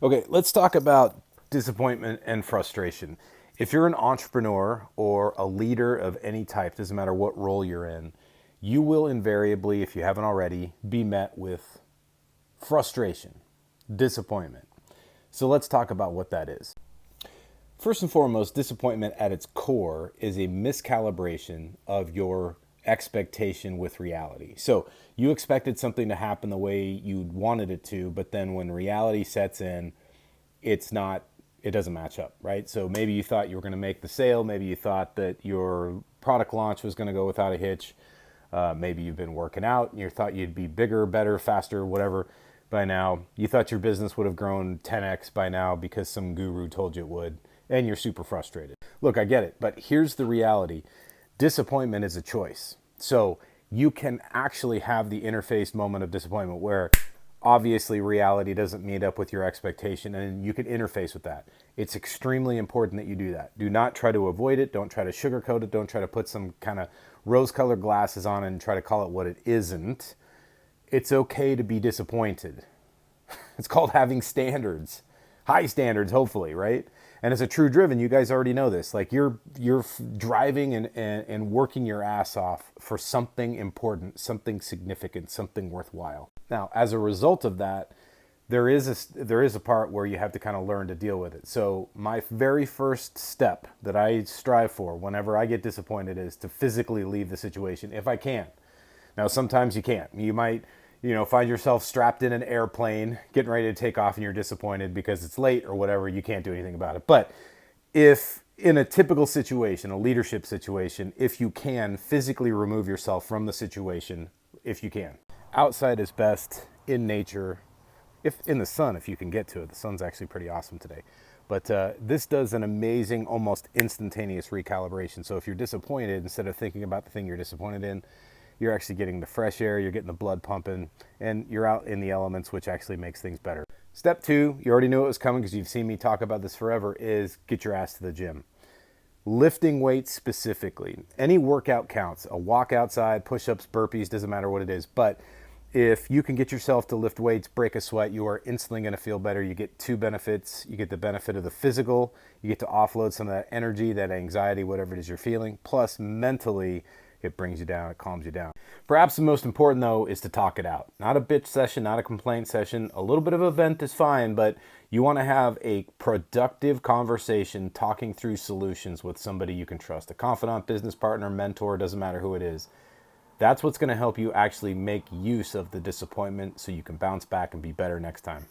Okay, let's talk about disappointment and frustration. If you're an entrepreneur or a leader of any type, doesn't matter what role you're in, you will invariably, if you haven't already, be met with frustration, disappointment. So let's talk about what that is. First and foremost, disappointment at its core is a miscalibration of your expectation with reality. So you expected something to happen the way you wanted it to, but then when reality sets in, it doesn't match up, right? So maybe you thought you were going to make the sale, maybe you thought that your product launch was going to go without a hitch. Maybe you've been working out and you thought you'd be bigger, better, faster, whatever by now. You thought your business would have grown 10x by now because some guru told you it would, and you're super frustrated. Look, I get it, but here's the reality. Disappointment is a choice. So you can actually have the interface moment of disappointment where obviously reality doesn't meet up with your expectation, and you can interface with that. It's extremely important that you do that. Do not try to avoid it. Don't try to sugarcoat it. Don't try to put some kind of rose-colored glasses on and try to call it what it isn't. It's okay to be disappointed. It's called having standards, high standards, hopefully, right? And as a true driven, you guys already know this. Like you're driving and working your ass off for something important, something significant, something worthwhile. Now, as a result of that, there is a part where you have to kind of learn to deal with it. So my very first step that I strive for whenever I get disappointed is to physically leave the situation if I can. Now, sometimes you can't. You might, find yourself strapped in an airplane, getting ready to take off, and you're disappointed because it's late or whatever. You can't do anything about it. But if in a typical situation, a leadership situation, if you can physically remove yourself from the situation, if you can. Outside is best, in nature, if in the sun, if you can get to it. The sun's actually pretty awesome today. But this does an amazing, almost instantaneous recalibration. So if you're disappointed, instead of thinking about the thing you're disappointed in, you're actually getting the fresh air, you're getting the blood pumping, and you're out in the elements, which actually makes things better. Step 2, you already knew it was coming because you've seen me talk about this forever, is get your ass to the gym. Lifting weights specifically. Any workout counts. A walk outside, push-ups, burpees, doesn't matter what it is. But if you can get yourself to lift weights, break a sweat, you are instantly going to feel better. You get two benefits. You get the benefit of the physical. You get to offload some of that energy, that anxiety, whatever it is you're feeling. Plus, mentally, it brings you down, it calms you down. Perhaps the most important, though, is to talk it out. Not a bitch session, not a complaint session. A little bit of a vent is fine, but you want to have a productive conversation talking through solutions with somebody you can trust. A confidant, business partner, mentor, doesn't matter who it is. That's what's going to help you actually make use of the disappointment so you can bounce back and be better next time.